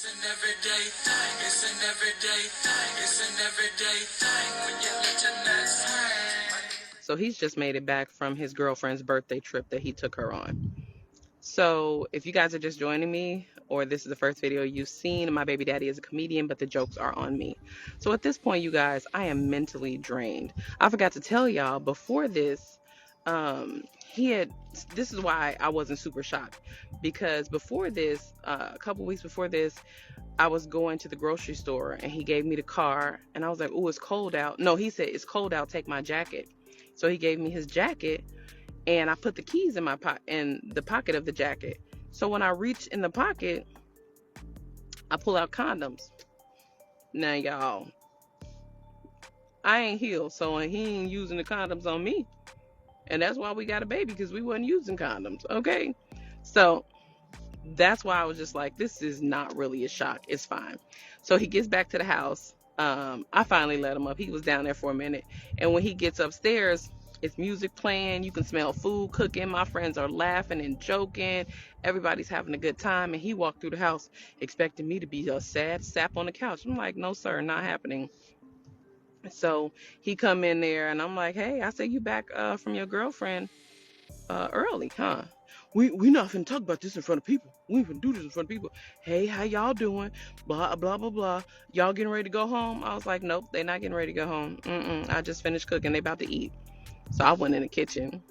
It's an everyday thing. It's an everyday thing. It's an everyday thing when you let your nuts hang. So he's just made it back from his girlfriend's birthday trip that he took her on. So if you guys are just joining me, or this is the first video you've seen, my baby daddy is a comedian, but the jokes are on me. So at this point, you guys, I am mentally drained. I forgot to tell y'all before this, this is why I wasn't super shocked, because before this, a couple weeks before this, I was going to the grocery store and he gave me the car and I was like, "Oh, it's cold out." No, he said, "It's cold out, take my jacket." So he gave me his jacket and I put the keys in the pocket of the jacket. So when I reach in the pocket, I pull out condoms. Now y'all, I ain't healed, so he ain't using the condoms on me. And that's why we got a baby, because we wasn't using condoms. Okay. So that's why I was just like, this is not really a shock. It's fine. So he gets back to the house. I finally let him up. He was down there for a minute. And when he gets upstairs, it's music playing. You can smell food cooking. My friends are laughing and joking. Everybody's having a good time. And he walked through the house expecting me to be a sad sap on the couch. I'm like, no, sir, not happening. So he come in there and I'm like, hey, I said, you back from your girlfriend early, huh? We not finna talk about this in front of people. We ain't finna do this in front of people. Hey, how y'all doing? Blah, blah, blah, blah. Y'all getting ready to go home? I was like, nope, they not getting ready to go home. I just finished cooking. They about to eat. So I went in the kitchen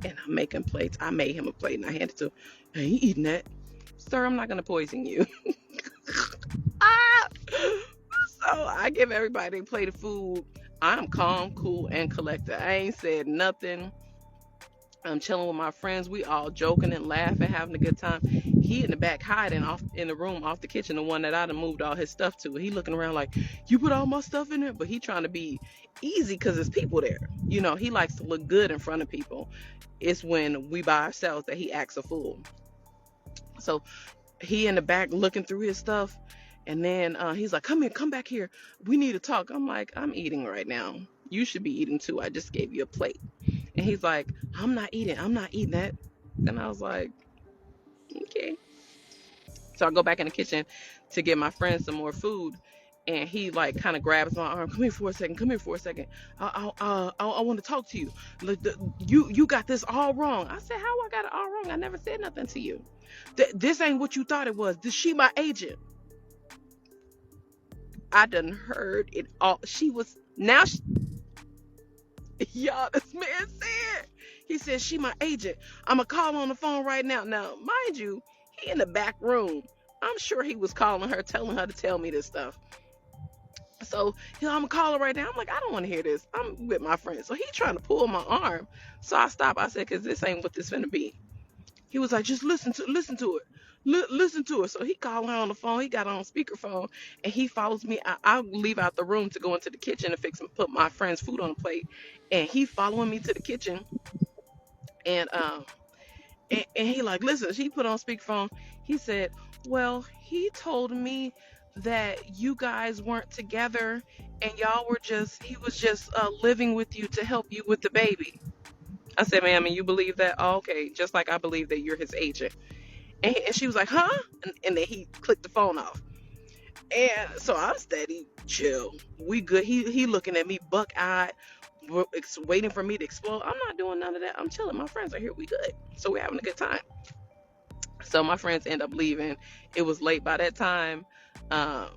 and I'm making plates. I made him a plate and I handed it to him. Hey, he eating that. Sir, I'm not gonna poison you. Ah! So I give everybody a plate of food. I'm calm, cool, and collected. I ain't said nothing. I'm chilling with my friends. We all joking and laughing, having a good time. He in the back hiding off in the room off the kitchen, the one that I done moved all his stuff to. He looking around like, you put all my stuff in there? But he trying to be easy because there's people there. You know, he likes to look good in front of people. It's when we by ourselves that he acts a fool. So he in the back looking through his stuff. And then he's like, come here, come back here. We need to talk. I'm like, I'm eating right now. You should be eating too. I just gave you a plate. And he's like, I'm not eating that. And I was like, okay. So I go back in the kitchen to get my friend some more food. And he like kind of grabs my arm. Come here for a second. Come here for a second. I want to talk to you. Look, you got this all wrong. I said, how I got it all wrong? I never said nothing to you. This ain't what you thought it was. This she my agent. I done heard it all. She was now. Y'all, this man said. He said, she my agent. I'm going to call on the phone right now. Now, mind you, he in the back room. I'm sure he was calling her, telling her to tell me this stuff. So, I'm going to call her right now. I'm like, I don't want to hear this. I'm with my friend. So, he trying to pull my arm. So, I stopped. I said, because this ain't what this finna be. He was like, just listen to it. Listen to it. So he called her on the phone. He got on speakerphone, and he follows me. I leave out the room to go into the kitchen and fix and put my friend's food on the plate. And he following me to the kitchen, and he like, listen. She put on speakerphone. He said, well, he told me that you guys weren't together, and y'all were just he was just living with you to help you with the baby. I said, ma'am, and you believe that? Oh, okay, just like I believe that you're his agent. And she was like, huh? And then he clicked the phone off. And so I'm steady, chill. We good. He looking at me buck-eyed, waiting for me to explode. I'm not doing none of that. I'm chilling. My friends are here. We good. So we're having a good time. So my friends end up leaving. It was late by that time. I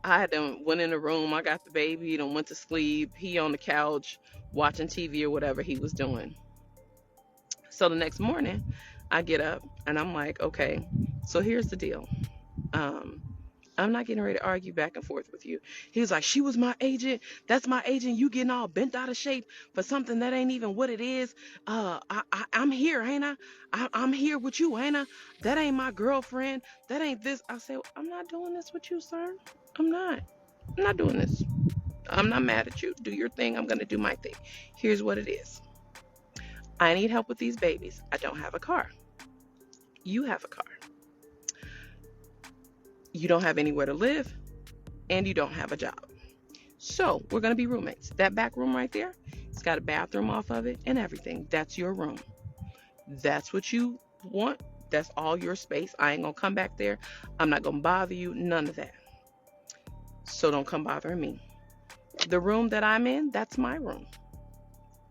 had them went in the room. I got the baby and went to sleep. He on the couch watching TV or whatever he was doing. So the next morning, I get up and I'm like, okay, so here's the deal. I'm not getting ready to argue back and forth with you. He was like, she was my agent. That's my agent. You getting all bent out of shape for something that ain't even what it is. I'm here, ain't I? I'm here with you, ain't I? That ain't my girlfriend. That ain't this. I said, I'm not doing this with you, sir. I'm not doing this. I'm not mad at you. Do your thing. I'm going to do my thing. Here's what it is. I need help with these babies. I don't have a car. You have a car. You don't have anywhere to live, and you don't have a job. So we're going to be roommates. That back room right there, it's got a bathroom off of it and everything. That's your room. That's what you want. That's all your space. I ain't gonna come back there. I'm not gonna bother you. None of that. So don't come bothering me. The room that I'm in, that's my room.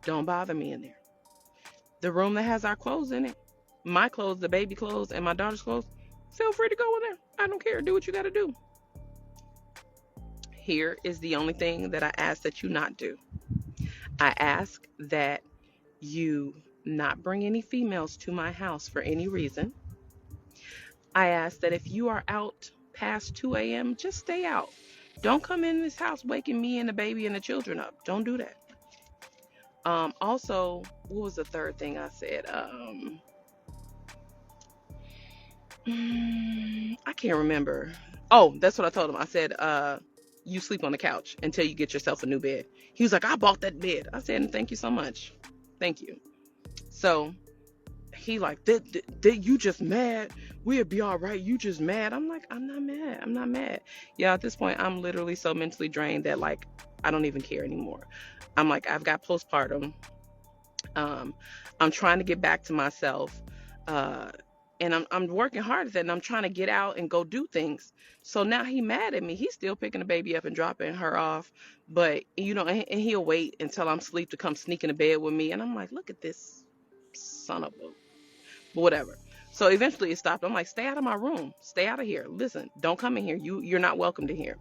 Don't bother me in there. The room that has our clothes in it, my clothes, the baby clothes, and my daughter's clothes, feel free to go in there. I don't care. Do what you gotta do. Here is the only thing that I ask that you not do. I ask that you not bring any females to my house for any reason. I ask that if you are out past 2 a.m., just stay out. Don't come in this house waking me and the baby and the children up. Don't do that. Also, what was the third thing I said? I can't remember. Oh, that's what I told him. I said, you sleep on the couch until you get yourself a new bed. He was like, I bought that bed. I said, thank you so much. Thank you. So he like, did you just mad? We'll be all right. You just mad. I'm like, I'm not mad. I'm not mad. Yeah, at this point, I'm literally so mentally drained that like, I don't even care anymore. I'm like, I've got postpartum. I'm trying to get back to myself. And I'm working hard at that, and I'm trying to get out and go do things. So now he mad at me. He's still picking the baby up and dropping her off, but and he'll wait until I'm asleep to come sneak in the bed with me. And I'm like, look at this son of a, but whatever. So eventually it stopped. I'm like, stay out of my room. Stay out of here. Listen, don't come in here. You're not welcome to here.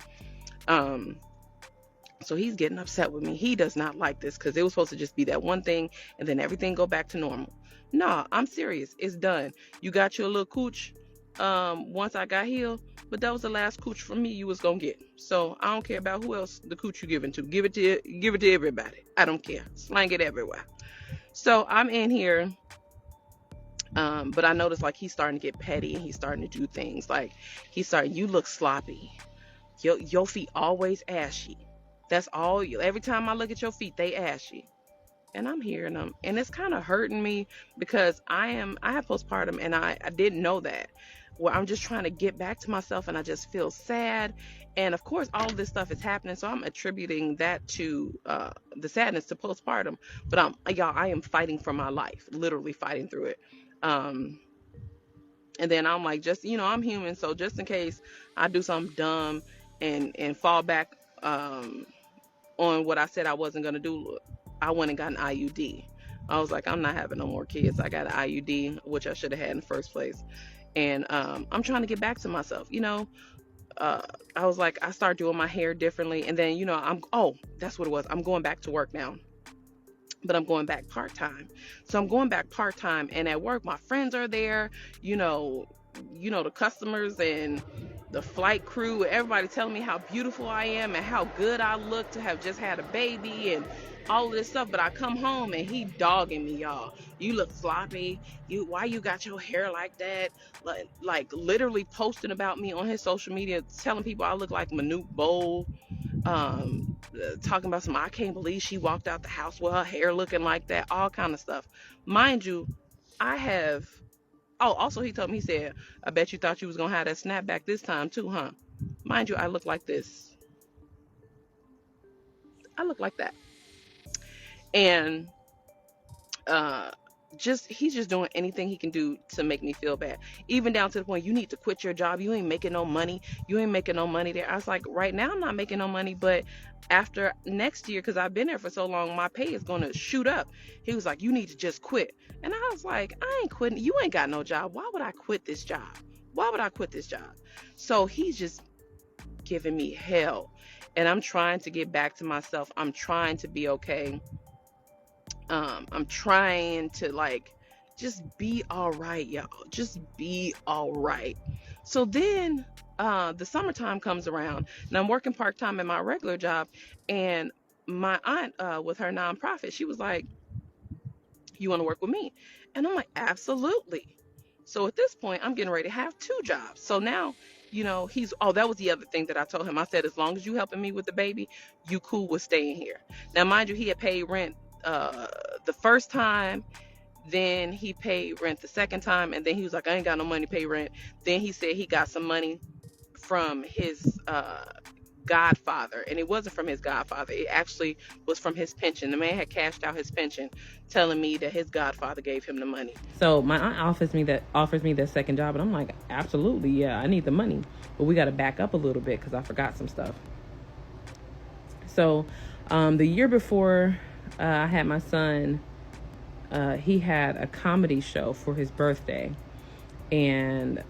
So he's getting upset with me. He does not like this because it was supposed to just be that one thing and then everything go back to normal. Nah, I'm serious. It's done. You got your little cooch once I got healed, but that was the last cooch from me you was gonna get. So I don't care about who else the cooch you giving to. Give it to everybody. I don't care. Slang it everywhere. So I'm in here, but I noticed like he's starting to get petty and he's starting to do things like you look sloppy. Your feet always ashy. That's all. Every time I look at your feet, they ashy. And I'm hearing them, and it's kind of hurting me because I have postpartum, and I didn't know that. Well, I'm just trying to get back to myself, and I just feel sad. And of course, all of this stuff is happening, so I'm attributing that to the sadness to postpartum. But I am fighting for my life, literally fighting through it. And then I'm like, I'm human, so just in case I do something dumb and fall back on what I said I wasn't gonna do, I went and got an IUD. I was like, I'm not having no more kids. I got an IUD, which I should have had in the first place. And I'm trying to get back to myself. I was like, I started doing my hair differently. And then, that's what it was. I'm going back to work now. But I'm going back part-time. So I'm going back part-time. And at work, my friends are there. The customers and the flight crew, everybody telling me how beautiful I am and how good I look to have just had a baby and all of this stuff. But I come home and he dogging me, y'all. You look sloppy. Why you got your hair like that? Like literally posting about me on his social media, telling people I look like Manute Bowl. Talking about I can't believe she walked out the house with her hair looking like that. All kind of stuff. Mind you, I have. Oh, also he told me, he said, I bet you thought you was going to have that snapback this time too, huh? Mind you, I look like this. I look like that. And he's just doing anything he can do to make me feel bad. Even down to the point, you need to quit your job. You ain't making no money. You ain't making no money there. I was like, right now I'm not making no money, but after next year, because I've been there for so long, my pay is going to shoot up. He was like, you need to just quit. And I was like, I ain't quitting. You ain't got no job. Why would I quit this job? Why would I quit this job? So he's just giving me hell. And I'm trying to get back to myself. I'm trying to be okay. I'm trying to just be all right, y'all. Just be all right. So then the summertime comes around and I'm working part-time at my regular job, and my aunt with her nonprofit, she was like, you want to work with me? And I'm like, absolutely. So at this point, I'm getting ready to have 2 jobs. So now, that was the other thing that I told him. I said, as long as you helping me with the baby, you cool with staying here. Now, mind you, he had paid rent the first time, then he paid rent the second time, and then he was like, I ain't got no money to pay rent. Then he said he got some money from his godfather, and it wasn't from his godfather. It actually was from his pension. The man had cashed out his pension, telling me that his godfather gave him the money. So my aunt offers me that second job, and I'm like, absolutely, yeah, I need the money, but we got to back up a little bit because I forgot some stuff. So the year before I had my son, he had a comedy show for his birthday, and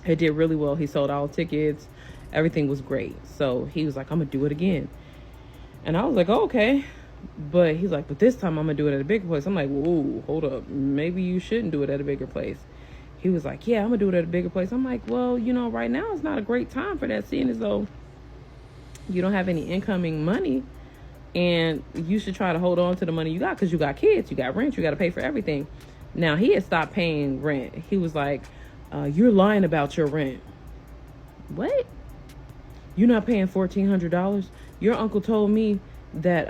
it did really well. He sold all tickets. Everything was great. So he was like, I'm going to do it again. And I was like, oh, okay. But he's like, but this time I'm going to do it at a bigger place. I'm like, whoa, hold up. Maybe you shouldn't do it at a bigger place. He was like, yeah, I'm going to do it at a bigger place. I'm like, well, you know, right now is not a great time for that, seeing as though you don't have any incoming money. And you should try to hold on to the money you got, because you got kids, you got rent, you got to pay for everything. Now, he had stopped paying rent. He was like, you're lying about your rent. What? You're not paying $1,400? Your uncle told me that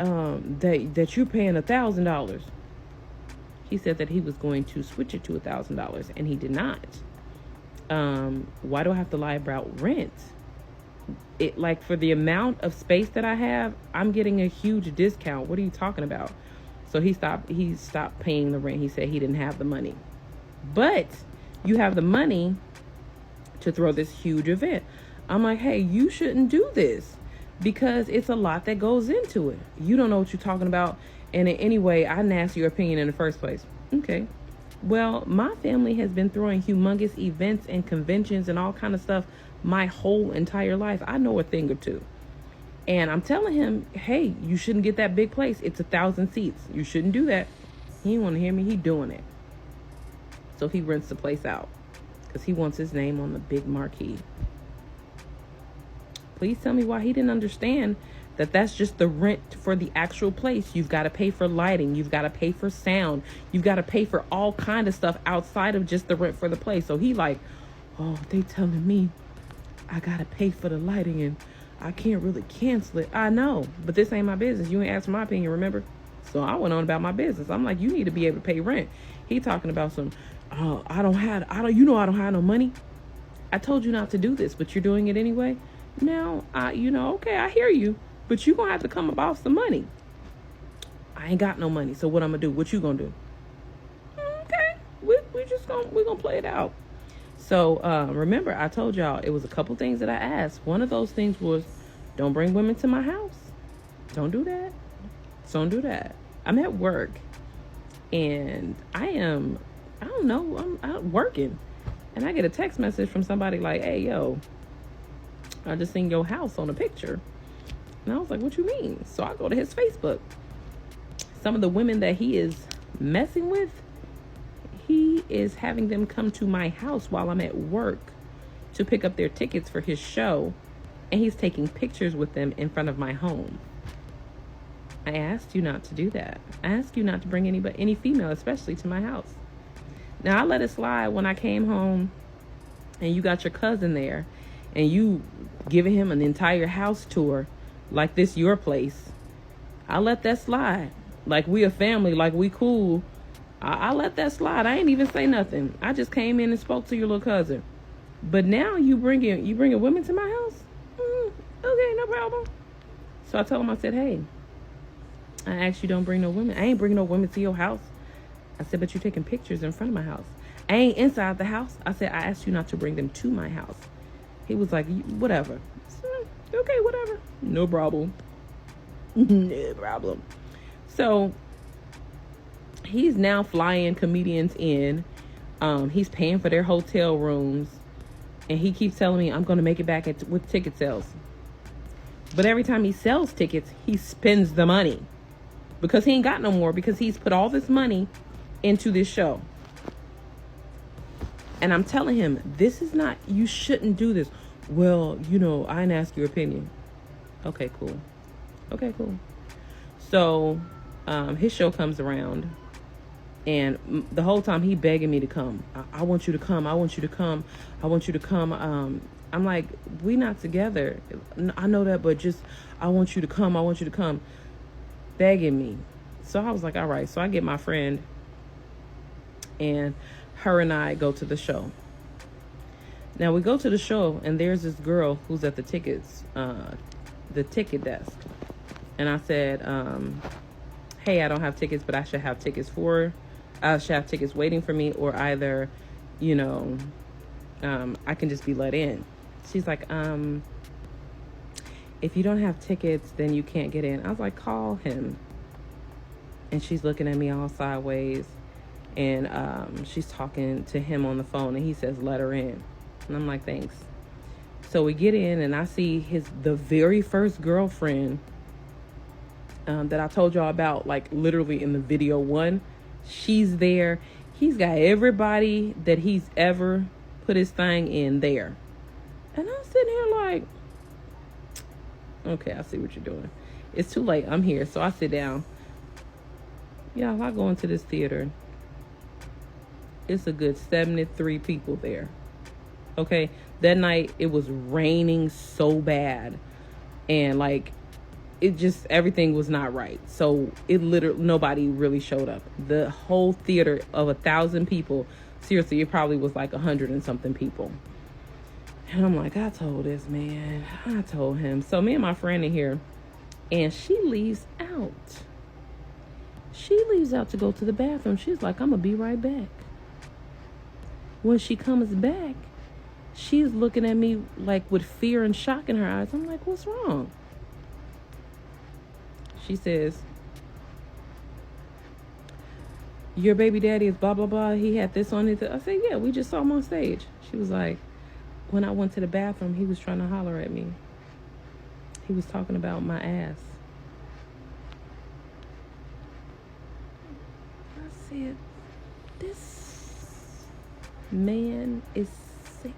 that you're paying $1,000. He said that he was going to switch it to $1,000, and he did not. Why do I have to lie about rent? It, like, for the amount of space that I have, I'm getting a huge discount. What are you talking about? So he stopped paying the rent. He said he didn't have the money. But you have the money to throw this huge event. I'm like, hey, you shouldn't do this, because it's a lot that goes into it. You don't know what you're talking about. And in any way, I didn't ask your opinion in the first place. Okay. Well, my family has been throwing humongous events and conventions and all kind of stuff my whole entire life. I know a thing or two. And I'm telling him, hey, you shouldn't get that big place. It's 1,000 seats. You shouldn't do that. He didn't want to hear me. He doing it. So he rents the place out because he wants his name on the big marquee. Please tell me why he didn't understand that that's just the rent for the actual place. You've got to pay for lighting. You've got to pay for sound. You've got to pay for all kind of stuff outside of just the rent for the place. So he like, oh, they telling me I got to pay for the lighting and I can't really cancel it. I know, but this ain't my business. You ain't asked my opinion, remember? So I went on about my business. I'm like, you need to be able to pay rent. He talking about some, I don't have no money. I told you not to do this, but you're doing it anyway. Now, okay, I hear you, but you're going to have to come up off some money. I ain't got no money. So what I'm going to do? What you going to do? Okay, we're going to play it out. So, remember, I told y'all it was a couple things that I asked. One of those things was, don't bring women to my house. Don't do that. Don't do that. I'm at work and I'm working, and I get a text message from somebody like, hey, yo, I just seen your house on a picture. And I was like, what you mean? So I go to his Facebook. Some of the women that he is messing with, he is having them come to my house while I'm at work to pick up their tickets for his show. And he's taking pictures with them in front of my home. I asked you not to do that. I asked you not to bring any female, especially to my house. Now, I let it slide when I came home and you got your cousin there and you giving him an entire house tour like this your place. I let that slide. Like we a family, like we cool. I let that slide. I ain't even say nothing. I just came in and spoke to your little cousin. But now you bringing women to my house? Okay, no problem. So I told him, I said, hey, I asked you don't bring no women. I ain't bringing no women to your house. I said, but you're taking pictures in front of my house. I ain't inside the house. I said, I asked you not to bring them to my house. He was like, whatever. So, okay, whatever. No problem. No problem. So he's now flying comedians in. He's paying for their hotel rooms. And he keeps telling me I'm going to make it back with ticket sales. But every time he sells tickets, he spends the money. Because he ain't got no more. Because he's put all this money into this show. And I'm telling him, this is not, you shouldn't do this. Well, I didn't ask your opinion. Okay, cool. Okay, cool. So, his show comes around. And the whole time he begging me to come. I want you to come. I want you to come. I want you to come. I'm like, we not together. I know that, but just, I want you to come. I want you to come. Begging me. So I was like, all right. So I get my friend and her and I go to the show. Now we go to the show, and there's this girl who's at the ticket desk. And I said, hey, I don't have tickets, but I should have tickets waiting for me, or either, you know, I can just be let in. She's like, if you don't have tickets, then you can't get in. I was like, call him. And she's looking at me all sideways, and she's talking to him on the phone, and he says, let her in. And I'm like, thanks. So we get in, and I see the very first girlfriend that I told y'all about, like literally in the video one. She's there. He's got everybody that he's ever put his thing in there. And I'm sitting here like, okay, I see what you're doing. It's too late. I'm here. So I sit down. Y'all, I go into this theater. It's a good 73 people there. Okay. That night it was raining so bad. And like, it just, everything was not right. So it literally, nobody really showed up. The whole theater of 1,000 people, seriously, it probably was like 100 and something people. And I'm like, I told this man, I told him. So me and my friend in here, and she leaves out. She leaves out to go to the bathroom. She's like, I'm gonna be right back. When she comes back, she's looking at me like with fear and shock in her eyes. I'm like, what's wrong? She says, your baby daddy is blah, blah, blah. He had this on it. I said, yeah, we just saw him on stage. She was like, when I went to the bathroom, he was trying to holler at me. He was talking about my ass. I said, this man is sick.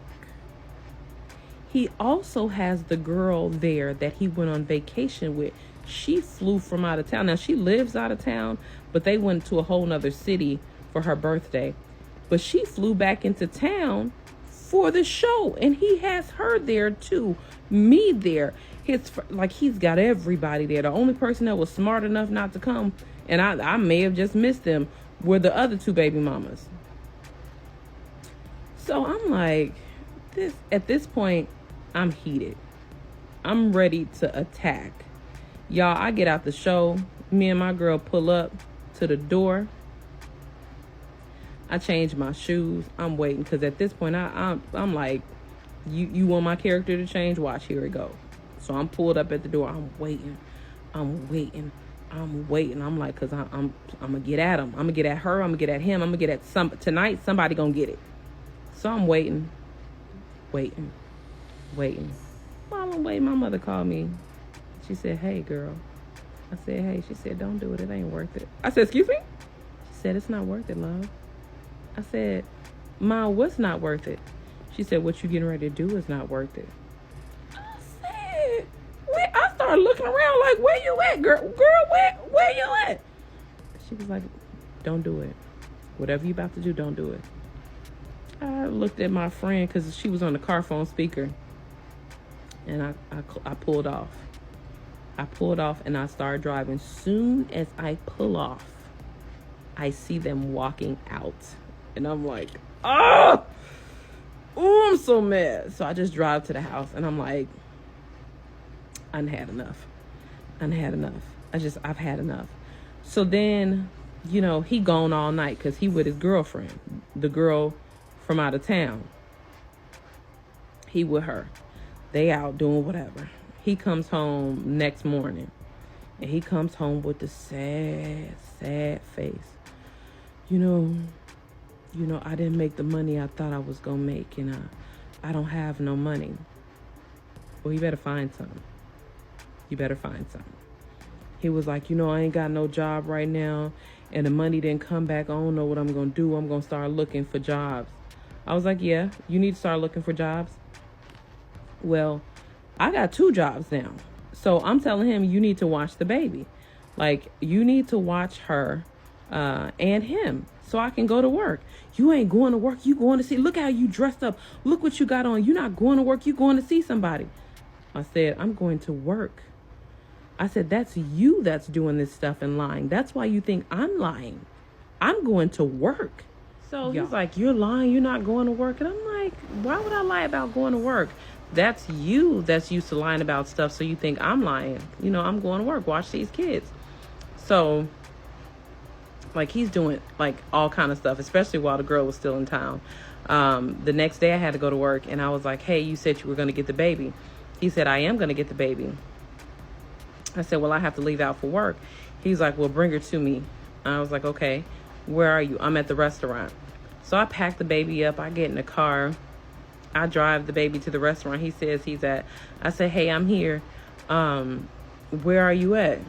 He also has the girl there that he went on vacation with. She flew from out of town. Now, she lives out of town, but they went to a whole nother city for her birthday. But she flew back into town for the show, and he has her there too. Me there. He's got everybody there. The only person that was smart enough not to come, and I may have just missed them, were the other two baby mamas. So I'm like, at this point, I'm heated. I'm ready to attack. Y'all, I get out the show. Me and my girl pull up to the door. I change my shoes. I'm waiting, because at this point, I'm like, you want my character to change? Watch, here it go. So I'm pulled up at the door. I'm waiting. I'm like, because I'm going to get at him. I'm going to get at her. I'm going to get at him. I'm going to get at tonight, somebody going to get it. So I'm waiting. While I'm waiting, my mother called me. She said, hey, girl. I said, hey. She said, don't do it. It ain't worth it. I said, excuse me? She said, it's not worth it, love. I said, Ma, what's not worth it? She said, what you getting ready to do is not worth it. I said, I started looking around like, where you at, girl? Girl, where you at? She was like, don't do it. Whatever you about to do, don't do it. I looked at my friend, because she was on the car phone speaker. And I pulled off. And I started driving. Soon as I pull off, I see them walking out. And I'm like, oh, I'm so mad. So I just drive to the house, and I'm like, I've had enough. I've had enough. So then, he gone all night, because he with his girlfriend, the girl from out of town. He with her. They out doing whatever. He comes home next morning, and he comes home with the sad face. I didn't make the money I thought I was gonna make, and I don't have no money. Well, you better find something. He was like, I ain't got no job right now, and the money didn't come back. I don't know what I'm gonna do. I'm gonna start looking for jobs. I was like, yeah, you need to start looking for jobs. Well, I got 2 jobs now. So I'm telling him, you need to watch the baby. Like, you need to watch her and him, so I can go to work. You ain't going to work. You going to see. Look how you dressed up. Look what you got on. You're not going to work. You going to see somebody. I said, I'm going to work. I said, that's you that's doing this stuff and lying. That's why you think I'm lying. I'm going to work. So he's like, you're lying. You're not going to work. And I'm like, why would I lie about going to work? That's you that's used to lying about stuff, so you think I'm lying. You know, I'm going to work, watch these kids. So, like, he's doing, like, all kind of stuff, especially while the girl was still in town. The next day I had to go to work, and I was like, hey, you said you were going to get the baby. He said, I am going to get the baby. I said, well, I have to leave out for work. He's like, well, bring her to me. And I was like, okay, where are you? I'm at the restaurant. So I pack the baby up. I get in the car. I drive the baby to the restaurant he says he's at. I say, hey, I'm here. Where are you at?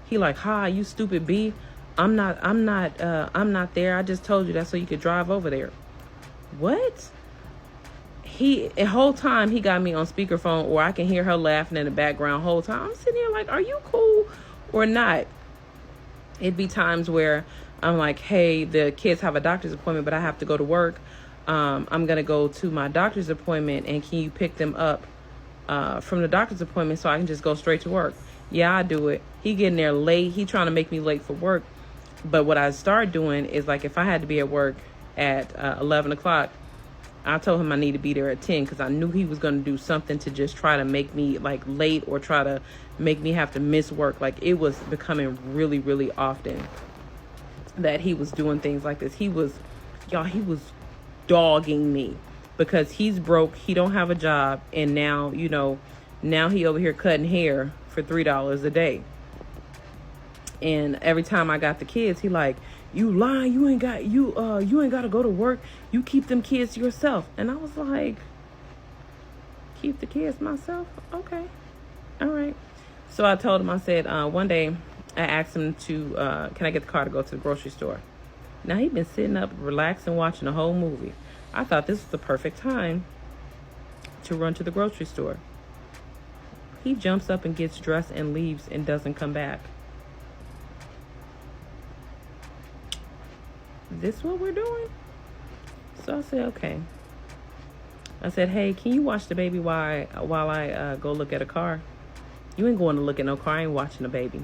He like, ha, you stupid B. I'm not there. I just told you that so you could drive over there. What? The whole time he got me on speakerphone, or I can hear her laughing in the background whole time. I'm sitting here like, are you cool or not? It'd be times where I'm like, hey, the kids have a doctor's appointment, but I have to go to work. I'm going to go to my doctor's appointment, and can you pick them up from the doctor's appointment so I can just go straight to work? Yeah, I do it. He getting there late. He trying to make me late for work. But what I started doing is, like, if I had to be at work at 11 o'clock, I told him I need to be there at 10 because I knew he was going to do something to just try to make me, like, late or try to make me have to miss work. Like, it was becoming really, really often that he was doing things like this. He was dogging me because he's broke. He don't have a job. And now, now he over here cutting hair for $3 a day. And every time I got the kids, he like, you lying, you ain't got to go to work. You keep them kids yourself. And I was like, keep the kids myself? Okay. All right. So I told him, I said, one day I asked him to, can I get the car to go to the grocery store? Now he'd been sitting up, relaxing, watching a whole movie. I thought this was the perfect time to run to the grocery store. He jumps up and gets dressed and leaves and doesn't come back. This what we're doing? So I said, okay. I said, hey, can you watch the baby while I go look at a car? You ain't going to look at no car. I ain't watching the baby.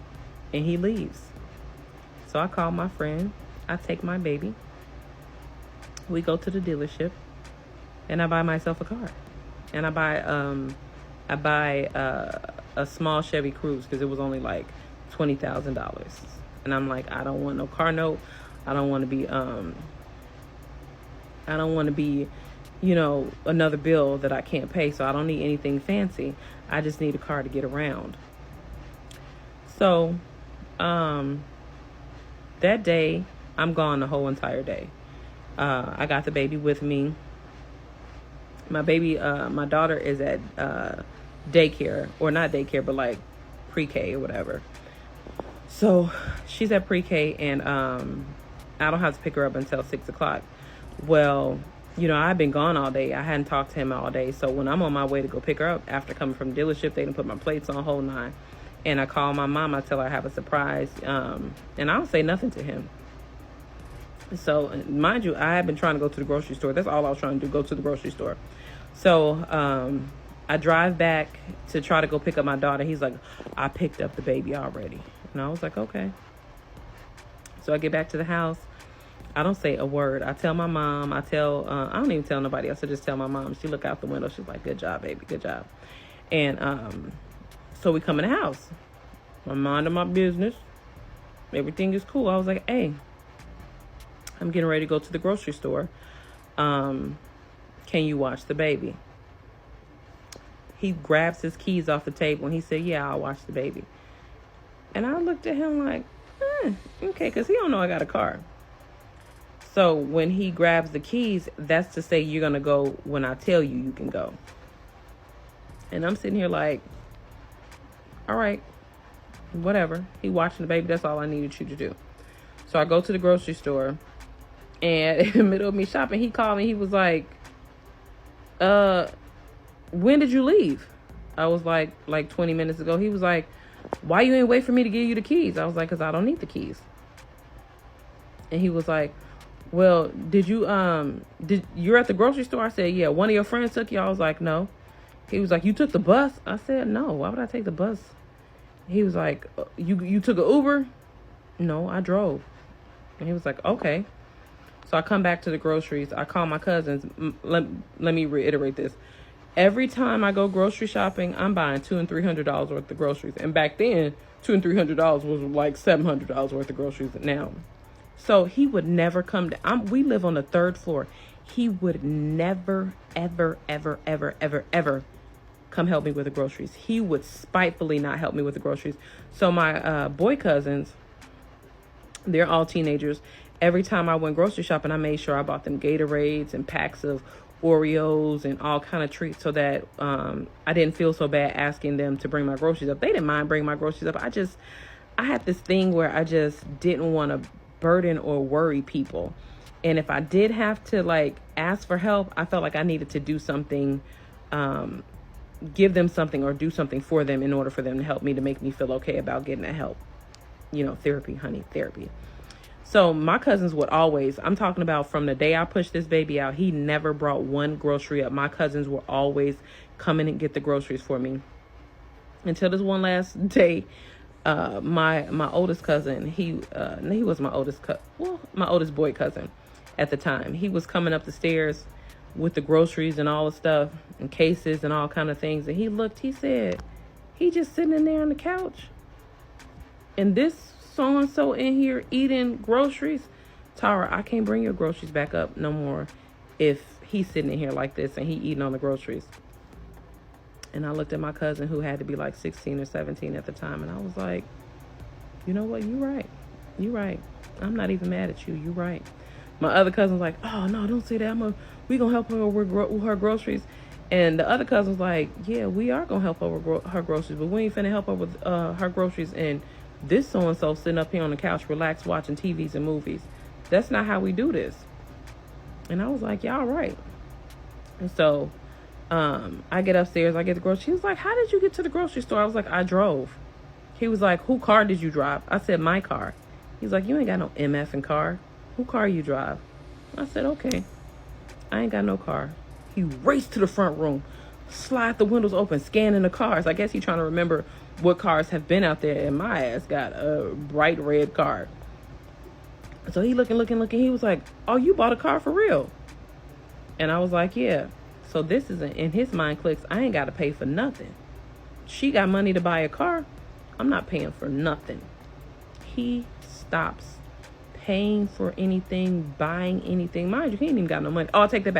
And he leaves. So I call my friend. I take my baby. We go to the dealership, and I buy myself a car. And I buy a small Chevy Cruze because it was only like $20,000. And I'm like, I don't want no car note. I don't want to be, another bill that I can't pay. So I don't need anything fancy. I just need a car to get around. So, that day, I'm gone the whole entire day. I got the baby with me. My daughter is at daycare, or not daycare, but like pre-K or whatever. So she's at pre-K, and I don't have to pick her up until 6 o'clock. Well, I've been gone all day. I hadn't talked to him all day. So when I'm on my way to go pick her up after coming from the dealership, they didn't put my plates on, whole nine. And I call my mom. I tell her I have a surprise. And I don't say nothing to him. So, mind you, I had been trying to go to the grocery store. That's all I was trying to do, go to the grocery store. So, I drive back to try to go pick up my daughter. He's like, I picked up the baby already. And I was like, okay. So I get back to the house. I don't say a word. I tell my mom. I don't even tell nobody else. I just tell my mom. She look out the window. She's like, good job, baby. Good job. And so we come in the house. I'm minding my business. Everything is cool. I was like, hey, I'm getting ready to go to the grocery store. Can you watch the baby? He grabs his keys off the table and he said, yeah, I'll watch the baby. And I looked at him like, okay, because he don't know I got a car. So when he grabs the keys, that's to say you're going to go when I tell you you can go. And I'm sitting here like, all right, whatever. He watching the baby. That's all I needed you to do. So I go to the grocery store, and in the middle of me shopping, he called me. He was like, when did you leave? I was like 20 minutes ago. He was like, why you ain't wait for me to give you the keys? I was like, because I don't need the keys. And he was like, well, you're at the grocery store? I said, yeah. One of your friends took you? I was like, no. He was like, you took the bus? I said, no. Why would I take the bus? He was like, you took an Uber? No, I drove. And he was like, okay. So I come back to the groceries. I call my cousins. Let me reiterate this. Every time I go grocery shopping, I'm buying $200 and $300 worth of groceries. And back then, $200 and $300 was like $700 worth of groceries now. So he would never come down. We live on the 3rd floor. He would never, ever, ever, ever, ever, ever come help me with the groceries. He would spitefully not help me with the groceries. So my boy cousins, they're all teenagers. Every time I went grocery shopping, I made sure I bought them Gatorades and packs of Oreos and all kind of treats so that I didn't feel so bad asking them to bring my groceries up. They didn't mind bringing my groceries up. I had this thing where I just didn't want to burden or worry people. And if I did have to like ask for help, I felt like I needed to do something, give them something or do something for them in order for them to help me, to make me feel okay about getting that help. You know, therapy, honey, therapy. So my cousins would always, I'm talking about from the day I pushed this baby out, he never brought one grocery up. My cousins were always coming and get the groceries for me. Until this one last day, my oldest cousin, he was my oldest boy cousin at the time. He was coming up the stairs with the groceries and all the stuff and cases and all kind of things. And he looked, he said, he just sitting in there on the couch. And this so-and-so in here eating groceries. Tara, I can't bring your groceries back up no more if he's sitting in here like this and he eating on the groceries. And I looked at my cousin who had to be like 16 or 17 at the time. And I was like, you know what? You're right. You're right. I'm not even mad at you. You're right. My other cousin's like, oh, no, don't say that. We going to help her with her groceries. And the other cousin's like, yeah, we are going to help her with her groceries. But we ain't finna help her with her groceries. And this so-and-so sitting up here on the couch, relaxed, watching TVs and movies. That's not how we do this. And I was like, y'all right. And so I get upstairs, I get the groceries. He was like, how did you get to the grocery store? I was like, I drove. He was like, who car did you drive? I said, my car. He's like, you ain't got no MF car. Who car you drive? I said, okay. I ain't got no car. He raced to the front room, slide the windows open, scanning the cars. I guess he's trying to remember what cars have been out there, and my ass got a bright red car. So he looking. He was like, oh, you bought a car for real? And I was like, yeah. So this isn't, in his mind clicks, I ain't got to pay for nothing. She got money to buy a car. I'm not paying for nothing. He stops paying for anything, buying anything. Mind you, he ain't even got no money. Oh, I take that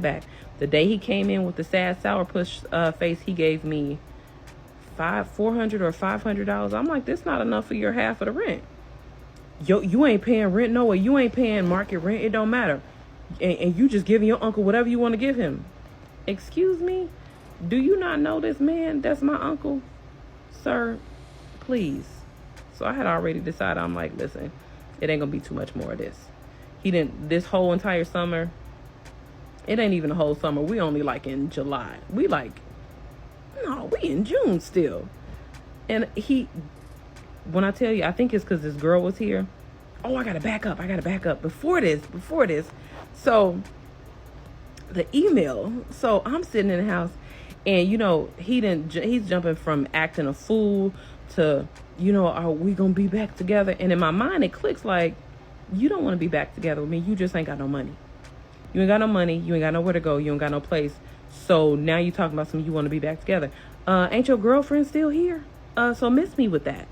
back. The day he came in with the sad sourpuss face, he gave me $400 or $500. I'm like, this not enough for your half of the rent. Yo, you ain't paying rent, no way. You ain't paying market rent. It don't matter. And you just giving your uncle whatever you want to give him. Excuse me? Do you not know this man? That's my uncle. Sir, please. So I had already decided, I'm like, listen, it ain't gonna be too much more of this. This whole entire summer, it ain't even a whole summer. We only like in July. We in June still. And when I tell you, I think it's because this girl was here. Oh, I gotta back up. Before this. So the email. So I'm sitting in the house, and he's jumping from acting a fool to, are we gonna be back together? And in my mind, it clicks like, you don't want to be back together with me. You just ain't got no money. You ain't got no money. You ain't got nowhere to go. You ain't got no place. So now you talking about something you want to be back together. Ain't your girlfriend still here? So miss me with that.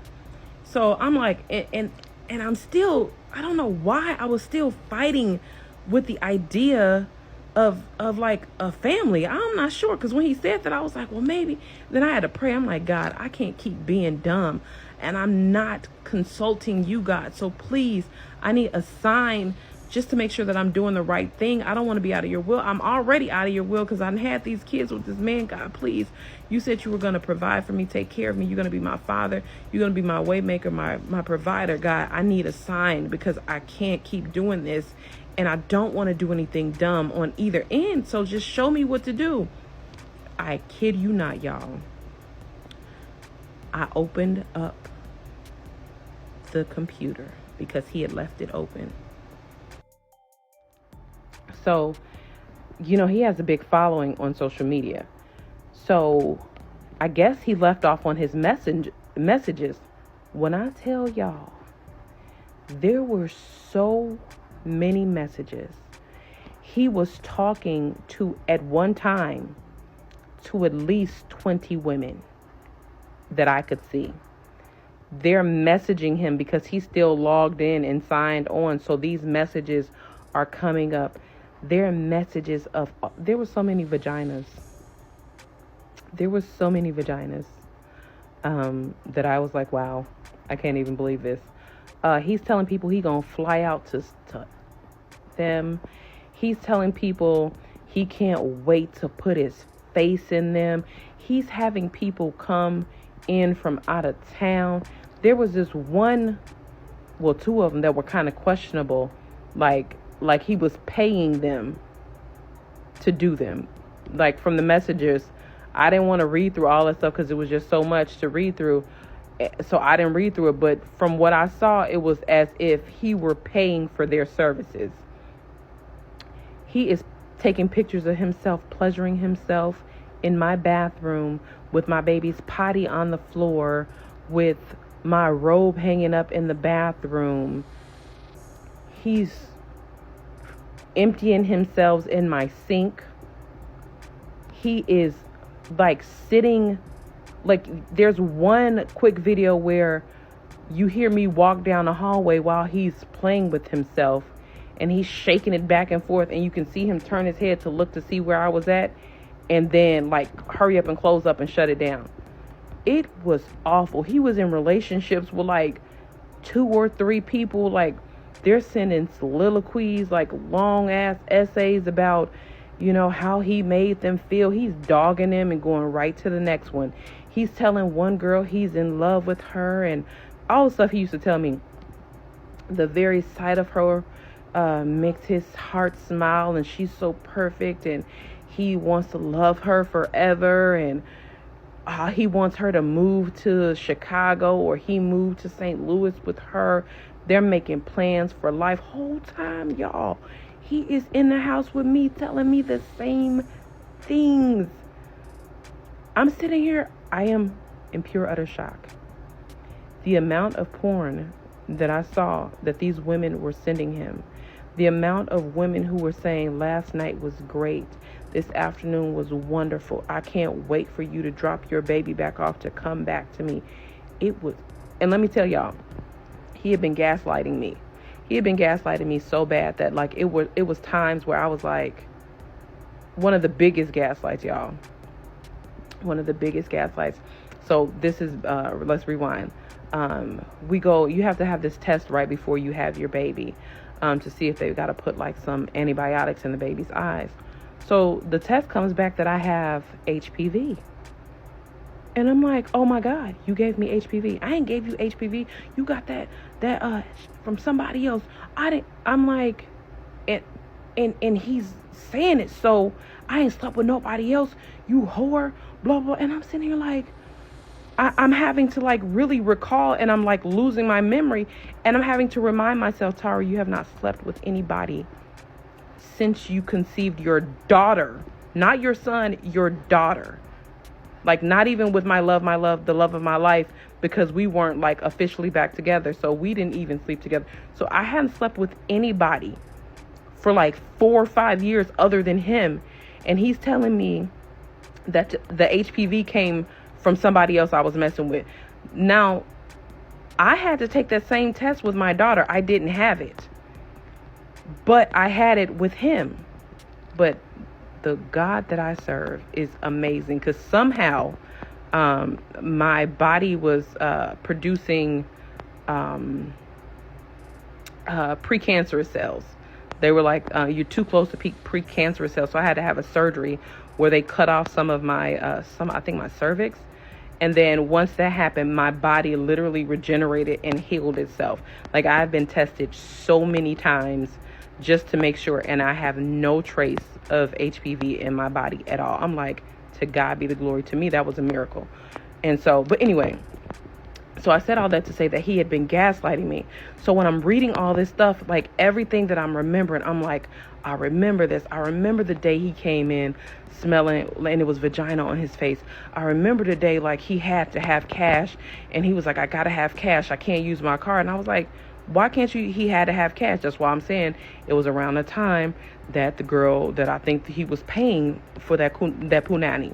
So I'm like, and I'm still, I don't know why I was still fighting with the idea of like a family. I'm not sure, because when he said that, I was like, well, maybe. Then I had to pray. I'm like, God, I can't keep being dumb, and I'm not consulting you, God. So please, I need a sign just to make sure that I'm doing the right thing. I don't want to be out of your will. I'm already out of your will because I had these kids with this man. God, please. You said you were going to provide for me, take care of me. You're going to be my father. You're going to be my way maker, my provider. God, I need a sign because I can't keep doing this, and I don't want to do anything dumb on either end. So just show me what to do. I kid you not, y'all. I opened up the computer because he had left it open. So, he has a big following on social media. So, I guess he left off on his messages. When I tell y'all, there were so many messages. He was talking to, at one time, to at least 20 women that I could see. They're messaging him because he's still logged in and signed on. So these messages are coming up. They're messages of, there were so many vaginas. There were so many vaginas that I was like, wow, I can't even believe this. He's telling people he gonna fly out to them. He's telling people he can't wait to put his face in them. He's having people come in from out of town. There was this one, well, two of them that were kind of questionable, like he was paying them to do them. Like, from the messages, I didn't want to read through all that stuff because it was just so much to read through. So I didn't read through it. But from what I saw, it was as if he were paying for their services. He is taking pictures of himself, pleasuring himself in my bathroom with my baby's potty on the floor, with my robe hanging up in the bathroom. He's emptying himself in my sink. He is like sitting, like, there's one quick video where you hear me walk down the hallway while he's playing with himself, and he's shaking it back and forth, and you can see him turn his head to look to see where I was at, and then like hurry up and close up and shut it down. It was awful. He was in relationships with like 2 or 3 people. Like, they're sending soliloquies, like long ass essays about, you know, how he made them feel. He's dogging them and going right to the next one. He's telling one girl he's in love with her and all the stuff he used to tell me. The very sight of her makes his heart smile, and she's so perfect, and he wants to love her forever, and he wants her to move to Chicago, or he moved to St. Louis with her. They're making plans for life. Whole time, y'all, he is in the house with me telling me the same things. I'm sitting here, I am in pure utter shock. The amount of porn that I saw that these women were sending him, the amount of women who were saying last night was great, this afternoon was wonderful, I can't wait for you to drop your baby back off to come back to me. It was, and let me tell y'all, he had been gaslighting me. He had been gaslighting me so bad that like it was times where I was like, one of the biggest gaslights, y'all. One of the biggest gaslights. So this is, let's rewind. You have to have this test right before you have your baby, to see if they've got to put like some antibiotics in the baby's eyes. So the test comes back that I have HPV. And I'm like, oh my God, you gave me HPV. I ain't gave you HPV. You got that from somebody else. I'm like, and he's saying it, so I ain't slept with nobody else, you whore, blah, blah. And I'm sitting here like, I'm having to like really recall, and I'm like losing my memory, and I'm having to remind myself, Tara, you have not slept with anybody since you conceived your daughter, not your son, your daughter. Like, not even with my love, the love of my life, because we weren't like officially back together. So we didn't even sleep together. So I hadn't slept with anybody for like 4 or 5 years other than him. And he's telling me that the HPV came from somebody else I was messing with. Now, I had to take that same test with my daughter. I didn't have it, but I had it with him. But the God that I serve is amazing, because somehow my body was producing precancerous cells. They were like, you're too close to precancerous cells. So I had to have a surgery where they cut off some of my, I think my cervix. And then once that happened, my body literally regenerated and healed itself. Like, I've been tested so many times just to make sure, and I have no trace of HPV in my body at all. I'm like, to God be the glory. To me, that was a miracle. And so, but anyway, so I said all that to say that he had been gaslighting me. So when I'm reading all this stuff, like everything that I'm remembering, I'm like, I remember this. I remember the day he came in smelling, and it was vagina on his face. I remember the day like he had to have cash, and he was like, I gotta have cash, I can't use my card. And I was like, Why can't you? He had to have cash. That's why I'm saying it was around the time that the girl that I think he was paying for that punani.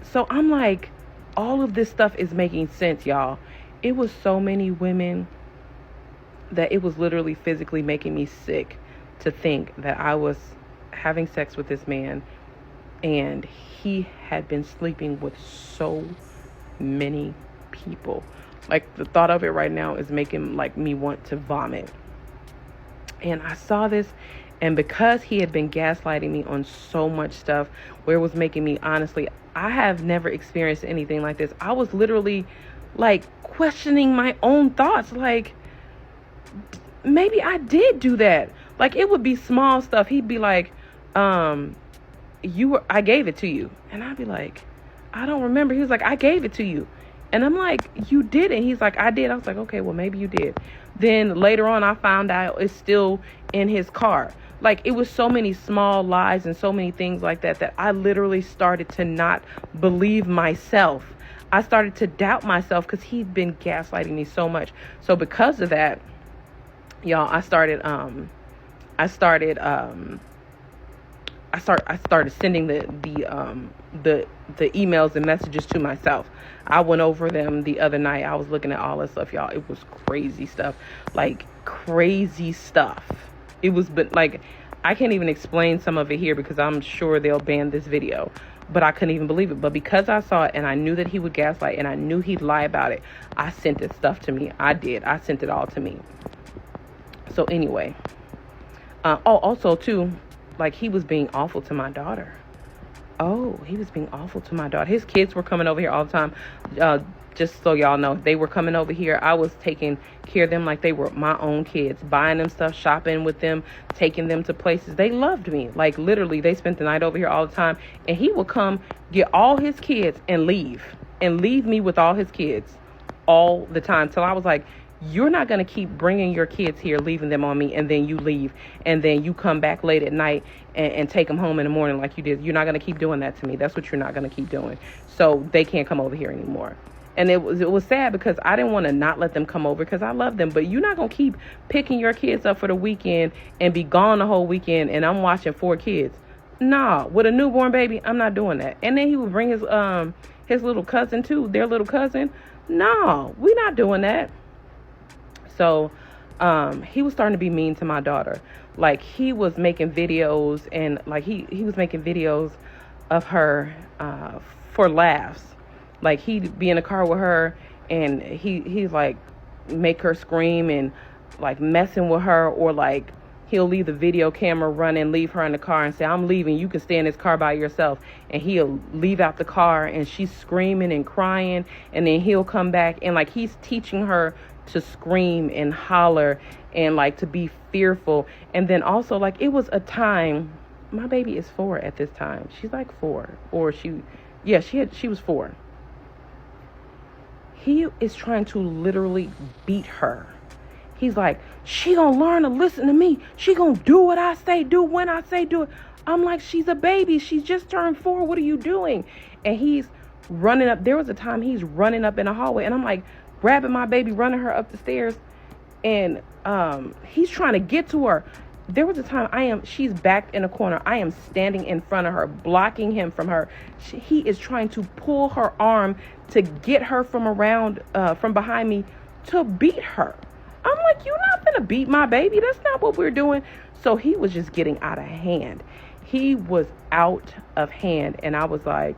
So I'm like, all of this stuff is making sense, y'all. It was so many women that it was literally physically making me sick to think that I was having sex with this man and he had been sleeping with so many people. Like, the thought of it right now is making like me want to vomit. And I saw this, and because he had been gaslighting me on so much stuff where it was making me, honestly, I have never experienced anything like this. I was literally like questioning my own thoughts, like, maybe I did do that. Like, it would be small stuff. He'd be like, I gave it to you. And I'd be like, I don't remember. He was like, I gave it to you. And I'm like, you didn't. He's like, I did. I was like, okay, well, maybe you did. Then later on, I found out it's still in his car. Like, it was so many small lies and so many things like that, that I literally started to not believe myself. I started to doubt myself because he'd been gaslighting me so much. So because of that, y'all, I started sending the emails and messages to myself. I went over them the other night. I was looking at all this stuff, y'all. It was crazy stuff, like crazy stuff. It was, but like, I can't even explain some of it here because I'm sure they'll ban this video. But I couldn't even believe it. But because I saw it and I knew that he would gaslight and I knew he'd lie about it, I sent this stuff to me. I did. I sent it all to me. So anyway, also too, like, he was being awful to my daughter. Oh, he was being awful to my daughter. His kids were coming over here all the time. Just so y'all know, they were coming over here. I was taking care of them like they were my own kids, buying them stuff, shopping with them, taking them to places. They loved me. Like, literally, they spent the night over here all the time. And he would come get all his kids and leave me with all his kids all the time. Till I was like, you're not going to keep bringing your kids here, leaving them on me, and then you leave, and then you come back late at night and take them home in the morning like you did. You're not going to keep doing that to me. That's what you're not going to keep doing. So they can't come over here anymore. And it was sad because I didn't want to not let them come over because I love them. But you're not going to keep picking your kids up for the weekend and be gone the whole weekend, and I'm watching 4 kids. Nah, with a newborn baby, I'm not doing that. And then he would bring his little cousin too, their little cousin. No, we're not doing that. So he was starting to be mean to my daughter. Like, he was making videos, and like he was making videos of her for laughs. Like, he'd be in the car with her and he's like make her scream and like messing with her, or like he'll leave the video camera running, leave her in the car and say, I'm leaving, you can stay in this car by yourself. And he'll leave out the car and she's screaming and crying, and then he'll come back and like he's teaching her to scream and holler and like to be fearful. And then also, like, it was a time, my baby is 4 at this time. She's like 4, or she was 4. He is trying to literally beat her. He's like, she gonna learn to listen to me. She gonna do what I say, do when I say do it. I'm like, she's a baby. She just turned 4. What are you doing? And he's running up. There was a time he's running up in the hallway, and I'm like, grabbing my baby, running her up the stairs, and he's trying to get to her. There was a time she's backed in a corner. I am standing in front of her, blocking him from her. He is trying to pull her arm to get her from behind me to beat her. I'm like, you're not gonna beat my baby. That's not what we're doing. So he was just getting out of hand. He was out of hand, and I was like,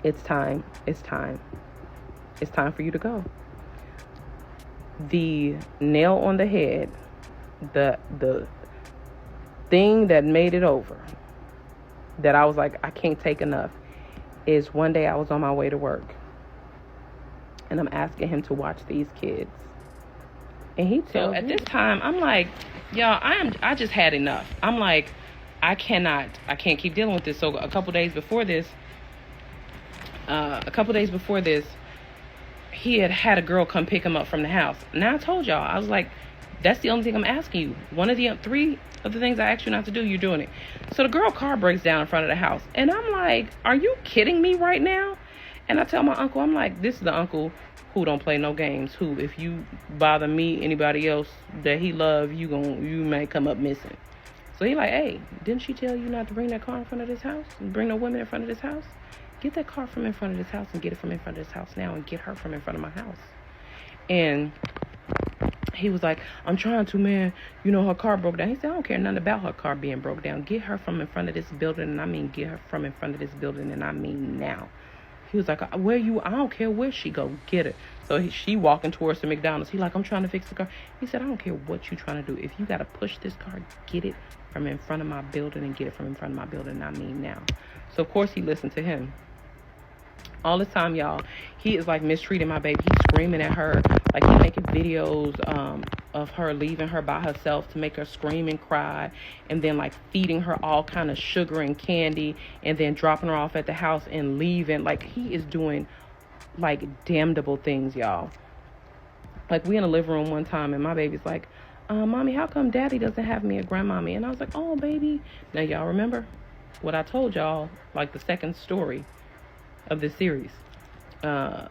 it's time. It's time. It's time for you to go. The nail on the head, the thing that made it over, that I was like, I can't take enough, is one day I was on my way to work, and I'm asking him to watch these kids. And he tells me, at this time, I'm like, y'all, I just had enough. I'm like, I can't keep dealing with this. So a couple days before this, he had a girl come pick him up from the house. Now I told y'all, I was like, that's the only thing I'm asking you. One of the 3 of the things I asked you not to do, you're doing it. So the girl car breaks down in front of the house. And I'm like, are you kidding me right now? And I tell my uncle, I'm like, this is the uncle who don't play no games. Who, if you bother me, anybody else that he love, you may come up missing. So he like, hey, didn't she tell you not to bring that car in front of this house? Bring no women in front of this house? Get that car from in front of this house and get it from in front of this house now and get her from in front of my house. And he was like, I'm trying to, man. You know, her car broke down. He said, I don't care nothing about her car being broke down. Get her from in front of this building, and I mean get her from in front of this building, and I mean now. He was like, I don't care where she go. Get her. So she walking towards the McDonald's. He like, I'm trying to fix the car. He said, I don't care what you trying to do. If you got to push this car, get it from in front of my building and get it from in front of my building, and I mean now. So, of course, he listened to him. All the time, y'all, he is like mistreating my baby. He's screaming at her. Like, he's making videos of her leaving her by herself to make her scream and cry, and then like feeding her all kind of sugar and candy, and then dropping her off at the house and leaving. Like, he is doing like damnable things, y'all. Like, we in the living room one time, and my baby's like, Mommy, how come Daddy doesn't have me a grandmommy? And I was like, oh, baby. Now, y'all remember what I told y'all, like the second story of this series. I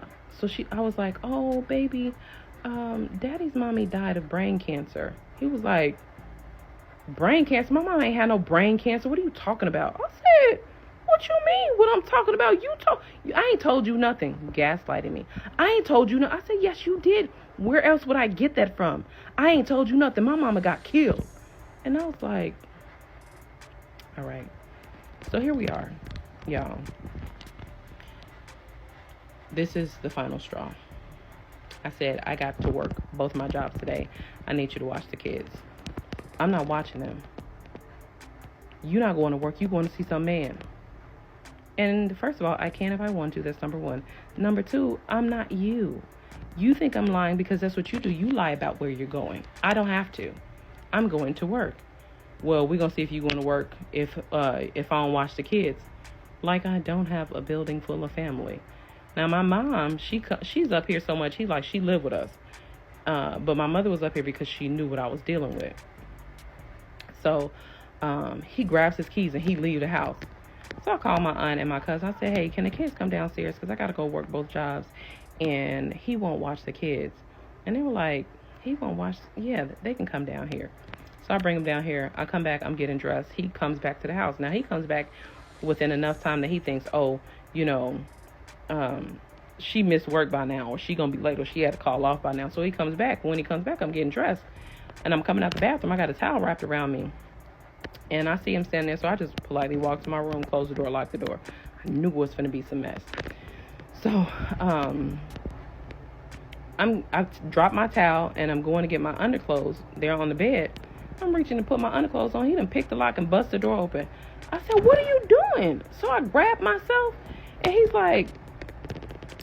was like, oh, baby, Daddy's mommy died of brain cancer. He was like, brain cancer? My mom ain't had no brain cancer. What are you talking about? I said, what you mean? What I'm talking about? I ain't told you nothing. Gaslighting me. I ain't told you nothing. I said, yes, you did. Where else would I get that from? I ain't told you nothing. My mama got killed. And I was like, all right. So here we are, y'all. This is the final straw. I said, I got to work both my jobs today. I need you to watch the kids. I'm not watching them. You're not going to work. You're going to see some man. And first of all, I can if I want to. That's number one. Number two, I'm not you. You think I'm lying because that's what you do. You lie about where you're going. I don't have to. I'm going to work. Well, we're going to see if you're going to work if I don't watch the kids. Like, I don't have a building full of family. Now, my mom, she's up here so much. She lived with us. But my mother was up here because she knew what I was dealing with. So he grabs his keys and he leaves the house. So I called my aunt and my cousin. I said, hey, can the kids come downstairs? Because I got to go work both jobs. And he won't watch the kids. And they were like, he won't watch? Yeah, they can come down here. So I bring him down here. I come back. I'm getting dressed. He comes back to the house. Now, he comes back within enough time that he thinks, oh, you know, she missed work by now, or she gonna be late, or she had to call off by now. So he comes back. When he comes back, I'm getting dressed, and I'm coming out the bathroom. I got a towel wrapped around me, and I see him standing there. So I just politely walk to my room, close the door, lock the door. I knew it was gonna be some mess. So I dropped my towel, and I'm going to get my underclothes. They're on the bed. I'm reaching to put my underclothes on. He done picked the lock and bust the door open. I said, what are you doing? So I grabbed myself, and he's like,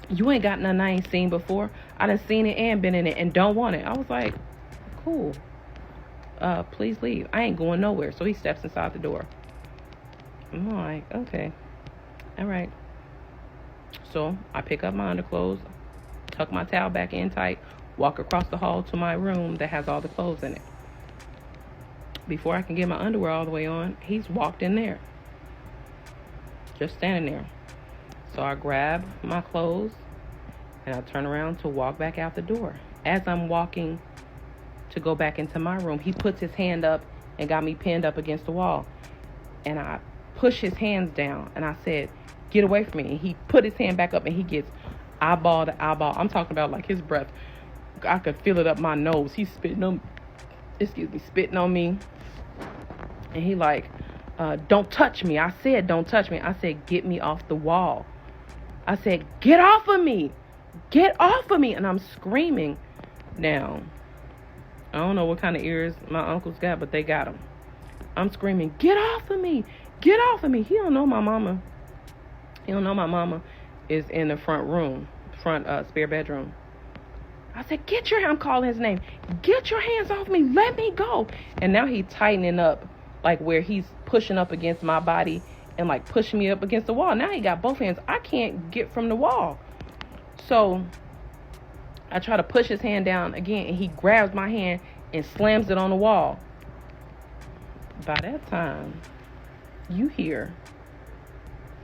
you ain't got nothing I ain't seen before. I done seen it and been in it and don't want it. I was like, cool. Please leave. I ain't going nowhere. So he steps inside the door. I'm like, okay. All right. So I pick up my underclothes, tuck my towel back in tight, walk across the hall to my room that has all the clothes in it. Before I can get my underwear all the way on, he's walked in there. Just standing there. So I grab my clothes and I turn around to walk back out the door. As I'm walking to go back into my room, he puts his hand up and got me pinned up against the wall. And I push his hands down and I said, get away from me. And he put his hand back up and he gets eyeball to eyeball. I'm talking about like his breath. I could feel it up my nose. He's spitting on me. And he like, don't touch me. I said, don't touch me. I said, get me off the wall. I said, get off of me. Get off of me. And I'm screaming. Now, I don't know what kind of ears my uncles got, but they got them. I'm screaming, get off of me. Get off of me. He don't know my mama. He don't know my mama is in the front room, spare bedroom. I said, I'm calling his name. Get your hands off me. Let me go. And now he's tightening up, like where he's pushing up against my body and like pushing me up against the wall. Now he got both hands. I can't get from the wall. So I try to push his hand down again, and he grabs my hand and slams it on the wall. By that time, you hear,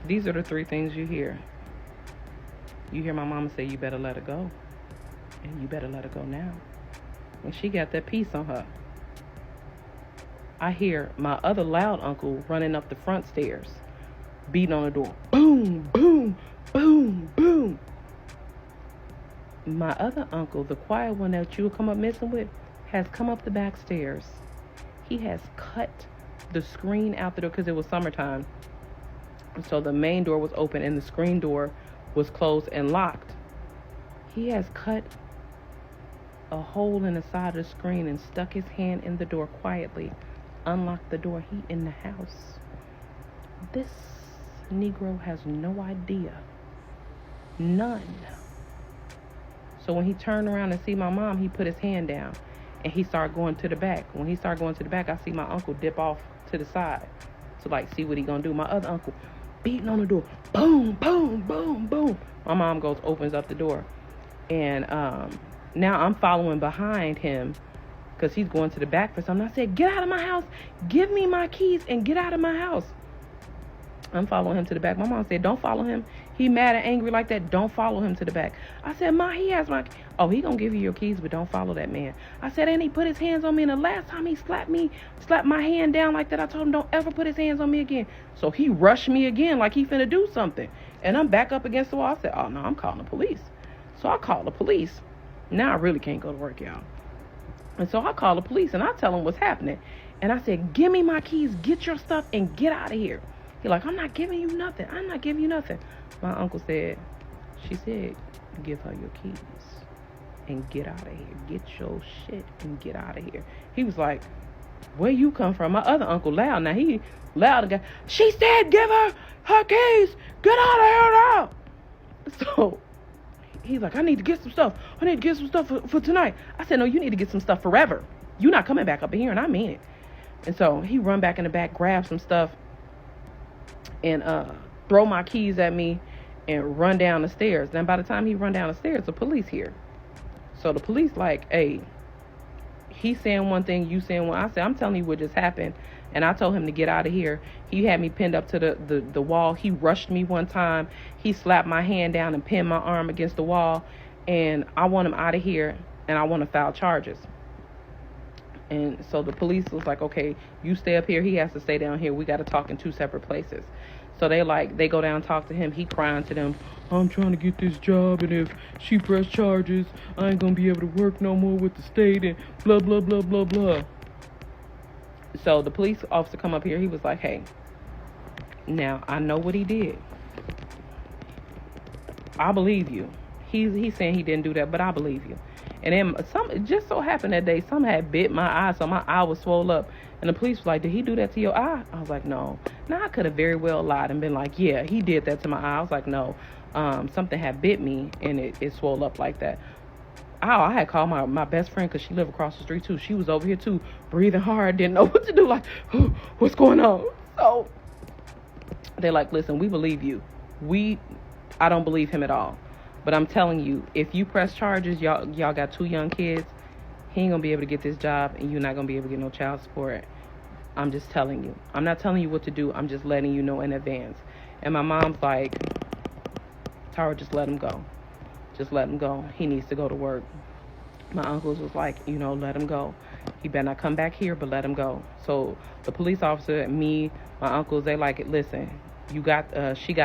these are the three things you hear. You hear my mama say, you better let her go. And you better let her go now. When she got that piece on her, I hear my other loud uncle running up the front stairs, beating on the door. Boom, boom, boom, boom. My other uncle, the quiet one that you would come up messing with, has come up the back stairs. He has cut the screen out the door because it was summertime. So the main door was open and the screen door was closed and locked. He has cut a hole in the side of the screen and stuck his hand in the door quietly, unlocked the door. He in the house. This Negro has no idea. None. So when he turned around and see my mom, he put his hand down and he started going to the back. When he started going to the back, I see my uncle dip off to the side to like see what he gonna do. My other uncle beating on the door. Boom, boom, boom, boom. My mom goes, opens up the door. And now I'm following behind him because he's going to the back for something. I said, get out of my house. Give me my keys and get out of my house. I'm following him to the back. My mom said, don't follow him. He mad and angry like that. Don't follow him to the back. I said, Ma, he has my... Oh, he gonna give you your keys, but don't follow that man. I said, and he put his hands on me. And the last time he slapped my hand down like that, I told him, don't ever put his hands on me again. So he rushed me again like he finna do something. And I'm back up against the wall. I said, oh, no, I'm calling the police. So I called the police. Now I really can't go to work, y'all. And so I call the police and I tell them what's happening. And I said, give me my keys, get your stuff, and get out of here. He's like, I'm not giving you nothing. I'm not giving you nothing. My uncle said, she said, give her your keys and get out of here. Get your shit and get out of here. He was like, where you come from? My other uncle loud. Now he loud again. She said, give her her keys. Get out of here now. So he's like, I need to get some stuff. I need to get some stuff for tonight. I said, no, you need to get some stuff forever. You're not coming back up in here, and I mean it. And so he run back in the back, grab some stuff, and throw my keys at me and run down the stairs. Then by the time he run down the stairs, the police here. So the police like, hey, he's saying one thing, you saying one. I said, I'm telling you what just happened. And I told him to get out of here. He had me pinned up to the wall. He rushed me one time. He slapped my hand down and pinned my arm against the wall. And I want him out of here, and I want to file charges. And so the police was like, okay, you stay up here. He has to stay down here. We got to talk in two separate places. So they go down and talk to him. He crying to them, I'm trying to get this job, and if she press charges, I ain't going to be able to work no more with the state, and blah, blah, blah, blah, blah. So the police officer come up here. He was like, hey, now I know what he did. I believe you. He's saying he didn't do that, but I believe you. And then it just so happened that day, some had bit my eye, so my eye was swole up. And the police was like, did he do that to your eye? I was like, no. Now, I could have very well lied and been like, yeah, he did that to my eye. I was like, no. Something had bit me, and it swole up like that. Oh, I had called my best friend because she lived across the street, too. She was over here, too, breathing hard, didn't know what to do. Like, what's going on? So they're like, listen, we believe you. I don't believe him at all. But I'm telling you, if you press charges, y'all got 2 young kids, he ain't going to be able to get this job, and you're not going to be able to get no child support. I'm just telling you. I'm not telling you what to do. I'm just letting you know in advance. And my mom's like, Tara, just let him go. Just let him go. He needs to go to work. My uncles was like, let him go. He better not come back here, but let him go. So the police officer, me, my uncles, they like it. Listen, she got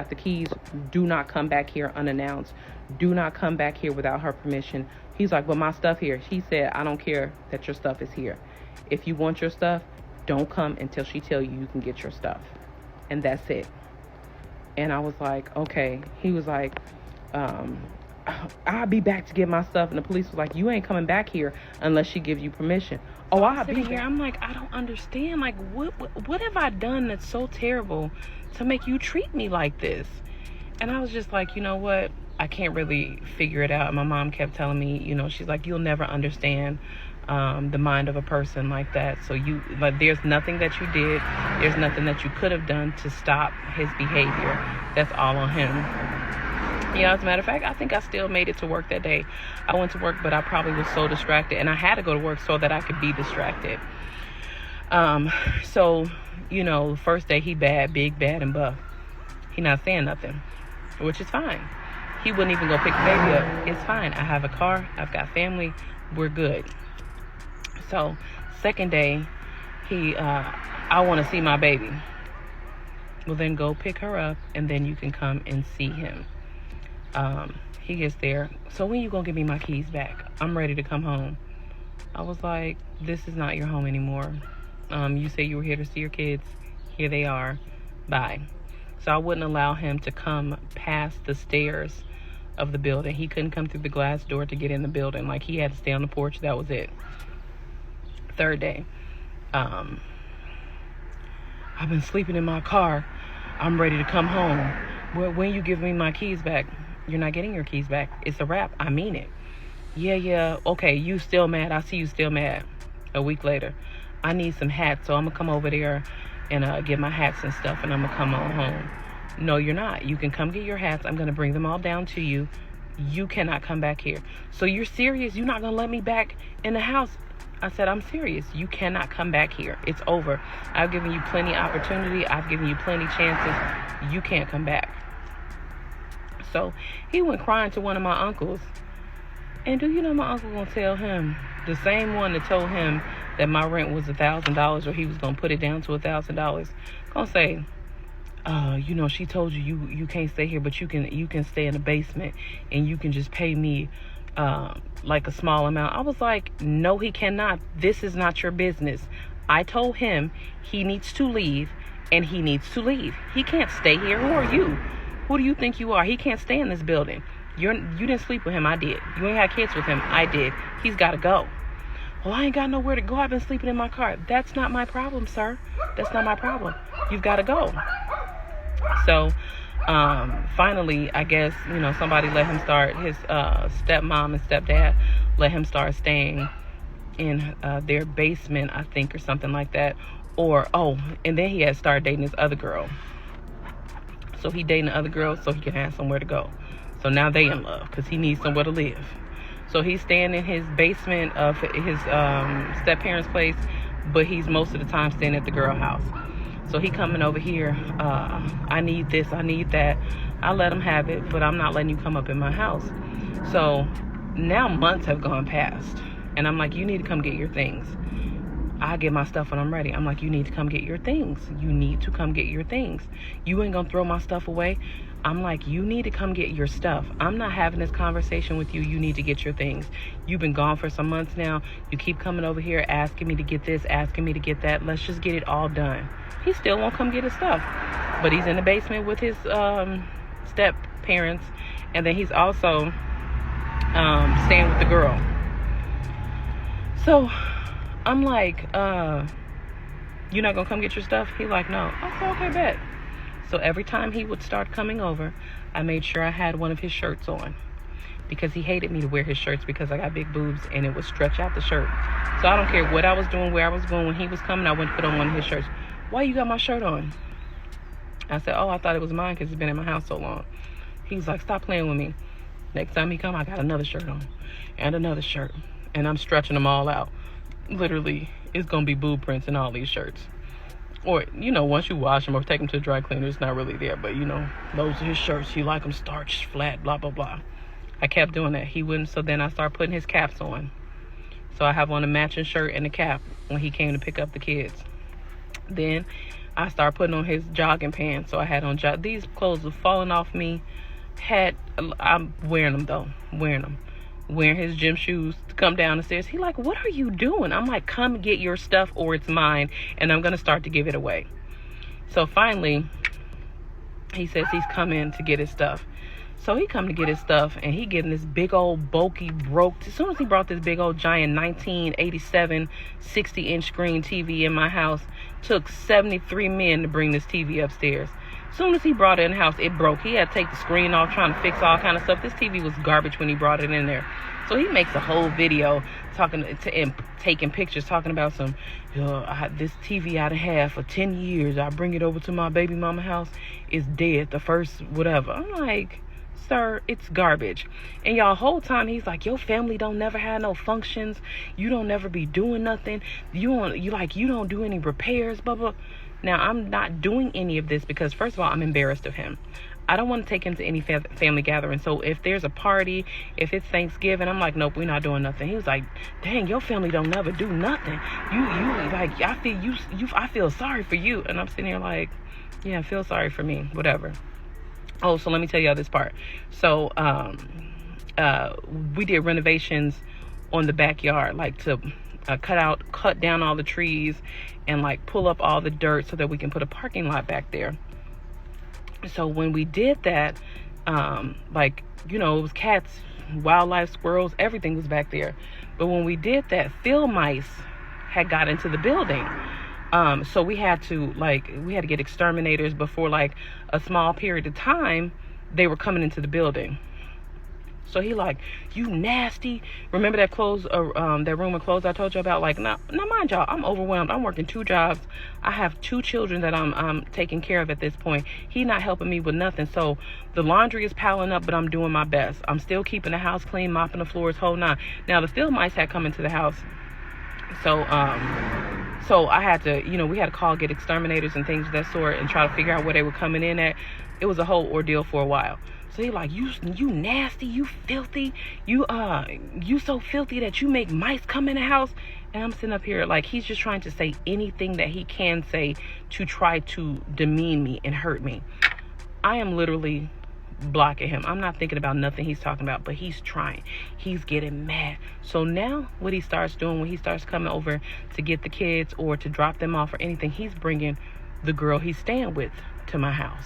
the keys. Do not come back here unannounced. Do not come back here without her permission. He's like, but my stuff here. She said, I don't care that your stuff is here. If you want your stuff, don't come until she tell you can get your stuff. And that's it. And I was like, okay. He was like, I'll be back to get my stuff. And the police was like, you ain't coming back here unless she gives you permission. Oh, I'll be here. I'm like, I don't understand. Like, what have I done that's so terrible to make you treat me like this? And I was just like, you know what? I can't really figure it out. And my mom kept telling me, she's like, you'll never understand the mind of a person like that. So there's nothing that you did. There's nothing that you could have done to stop his behavior. That's all on him. As a matter of fact, I think I still made it to work that day. I went to work, but I probably was so distracted, and I had to go to work so that I could be distracted. So, the first day he big, bad, and buff. He not saying nothing, which is fine. He wouldn't even go pick the baby up. It's fine. I have a car. I've got family. We're good. So, second day, I want to see my baby. Well, then go pick her up, and then you can come and see him. He gets there. So when you gonna give me my keys back? I'm ready to come home. I was like, this is not your home anymore. You say you were here to see your kids. Here they are. Bye. So I wouldn't allow him to come past the stairs of the building. He couldn't come through the glass door to get in the building. Like, he had to stay on the porch. That was it. Third day. I've been sleeping in my car. I'm ready to come home. Well, when you give me my keys back? You're not getting your keys back. It's a wrap. I mean it. Yeah. Okay, you still mad. I see you still mad. A week later. I need some hats, so I'm going to come over there and get my hats and stuff, and I'm going to come on home. No, you're not. You can come get your hats. I'm going to bring them all down to you. You cannot come back here. So you're serious? You're not going to let me back in the house? I said, I'm serious. You cannot come back here. It's over. I've given you plenty opportunity. I've given you plenty chances. You can't come back. So he went crying to one of my uncles. And do you know my uncle gonna tell him, the same one that told him that my rent was $1,000 or he was gonna put it down to $1,000, gonna say, she told you can't stay here, but you can stay in the basement and you can just pay me like a small amount. I was like, no, he cannot. This is not your business. I told him he needs to leave, and he needs to leave. He can't stay here. Who are you? Who do you think you are? He can't stay in this building. You didn't sleep with him. I did. You ain't had kids with him. I did. He's got to go. Well, I ain't got nowhere to go. I've been sleeping in my car. That's not my problem, sir. That's not my problem. You've got to go. So, finally, I guess, somebody let him start, his stepmom and stepdad let him start staying in their basement, I think, or something like that. And then he had started dating this other girl. So he dating the other girl so he can have somewhere to go. So now they in love because he needs somewhere to live. So he's staying in his basement of his step-parents' place, but he's most of the time staying at the girl house. So he coming over here, I need this, I need that. I let him have it, but I'm not letting you come up in my house. So now months have gone past, and I'm like, you need to come get your things. I get my stuff when I'm ready. I'm like, you need to come get your things. You need to come get your things. You ain't gonna throw my stuff away. I'm like, you need to come get your stuff. I'm not having this conversation with you. You need to get your things. You've been gone for some months now. You keep coming over here asking me to get this, asking me to get that. Let's just get it all done. He still won't come get his stuff. But he's in the basement with his step parents. And then he's also staying with the girl. So I'm like, you're not gonna come get your stuff? He like, no. I said, okay, bet. So every time he would start coming over, I made sure I had one of his shirts on, because he hated me to wear his shirts because I got big boobs and it would stretch out the shirt. So I don't care what I was doing, where I was going. When he was coming, I went to put on one of his shirts. Why you got my shirt on? I said, I thought it was mine because it's been in my house so long. He was like, stop playing with me. Next time he come, I got another shirt on and another shirt, and I'm stretching them all out. Literally, it's gonna be boob prints in all these shirts. Or, once you wash them or take them to the dry cleaner, it's not really there. But, those are his shirts. He like them starched, flat, blah, blah, blah. I kept doing that. He wouldn't. So then I started putting his caps on. So I have on a matching shirt and a cap when he came to pick up the kids. Then I started putting on his jogging pants. So I had on these clothes were falling off me. I'm wearing them, though. Wearing his gym shoes to come down the stairs. He like, what are you doing? I'm like, come get your stuff or it's mine, and I'm gonna start to give it away. So finally, he says he's coming to get his stuff. So he come to get his stuff, and he getting this big old bulky as soon as he brought this big old giant 1987 60-inch screen TV in my house, took 73 men to bring this TV upstairs. As soon as he brought it in the house, it broke. He had to take the screen off, trying to fix all kind of stuff. This TV was garbage when he brought it in there. So he makes a whole video and taking pictures, talking about this TV I done had for 10 years. I bring it over to my baby mama house. It's dead. The first whatever. I'm like, sir, it's garbage. And y'all, whole time he's like, your family don't never have no functions. You don't never be doing nothing. You don't do any repairs, blah, blah. Now, I'm not doing any of this because, first of all, I'm embarrassed of him. I don't want to take him to any family gathering. So if there's a party, if it's Thanksgiving, I'm like, nope, we're not doing nothing. He was like, dang, your family don't never do nothing. You like, I feel sorry for you. And I'm sitting here like, yeah, feel sorry for me, whatever. Oh, so let me tell y'all this part. So we did renovations on the backyard, like to cut down all the trees and like pull up all the dirt so that we can put a parking lot back there. So when we did that, like, you know, it was cats, wildlife, squirrels, everything was back there. But when we did that, field mice had got into the building. So we had to get exterminators, but for like a small period of time, they were coming into the building. So he like, you nasty. Remember that that room of clothes I told you about? Like, now mind y'all, I'm overwhelmed. I'm working 2 jobs. I have 2 children that I'm taking care of at this point. He not helping me with nothing. So the laundry is piling up, but I'm doing my best. I'm still keeping the house clean, mopping the floors, whole nine. Now the field mice had come into the house. So I had to, you know, we had to call, get exterminators and things of that sort and try to figure out where they were coming in at. It was a whole ordeal for a while. So he like, you nasty, you filthy, you so filthy that you make mice come in the house. And I'm sitting up here like, he's just trying to say anything that he can say to try to demean me and hurt me. I am literally blocking him. I'm not thinking about nothing he's talking about, but he's trying. He's getting mad. So now what he starts doing when he starts coming over to get the kids or to drop them off or anything, he's bringing the girl he's staying with to my house.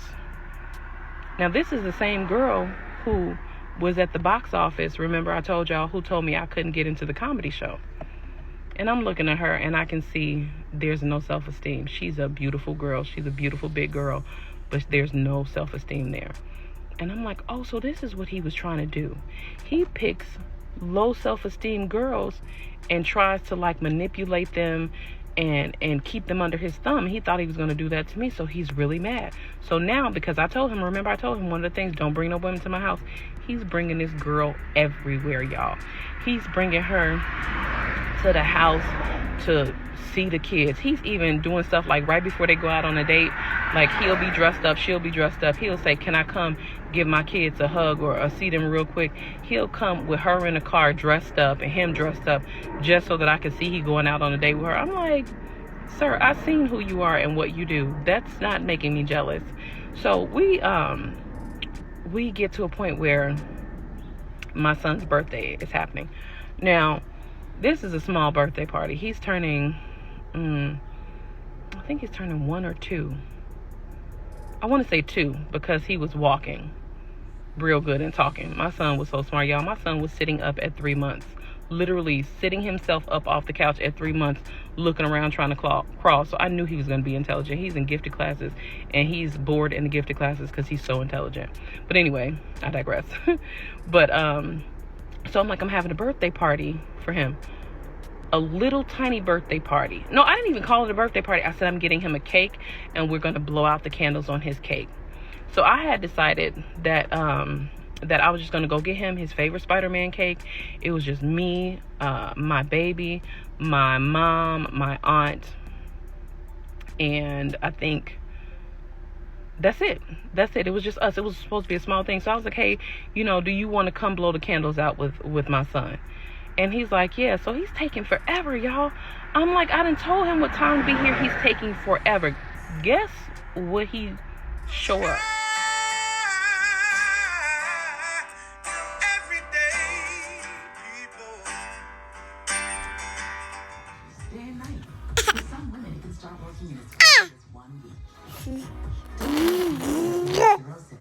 Now, this is the same girl who was at the box office. Remember, I told y'all, who told me I couldn't get into the comedy show. And I'm looking at her, and I can see there's no self-esteem. She's a beautiful girl. She's a beautiful big girl, but there's no self-esteem there. And I'm like, oh, so this is what he was trying to do. He picks low self-esteem girls and tries to, like, manipulate them and keep them under his thumb. He thought he was going to do that to me, so he's really mad. So now, because I told him, remember I told him one of the things, don't bring no women to my house. He's bringing this girl everywhere, y'all. He's bringing her to the house to see the kids. He's even doing stuff like right before they go out on a date, like he'll be dressed up, she'll be dressed up. He'll say, can I come give my kids a hug or see them real quick? He'll come with her in the car dressed up and him dressed up just so that I can see he going out on a date with her. I'm like, sir, I've seen who you are and what you do. That's not making me jealous. So we get to a point where my son's birthday is happening. Now, this is a small birthday party. He's turning, I think he's turning 1 or 2. I want to say 2 because he was walking real good and talking. My son was so smart, y'all. My son was sitting up at 3 months. Literally sitting himself up off the couch at 3 months, looking around trying to crawl. So I knew he was going to be intelligent. He's in gifted classes, and he's bored in the gifted classes because he's so intelligent. But anyway, I digress. But so I'm like, I'm having a birthday party for him. A little tiny birthday party. No, I didn't even call it a birthday party. I said I'm getting him a cake, and we're going to blow out the candles on his cake. So I had decided that that I was just going to go get him his favorite Spider-Man cake. It was just me, my baby, my mom, my aunt, and I think that's it. It was just us. It was supposed to be a small thing. So I was like, hey, you know, do you want to come blow the candles out with my son? And he's like, yeah. So he's taking forever, y'all. I'm like, I done told him what time to be here. He's taking forever. Guess what he show up?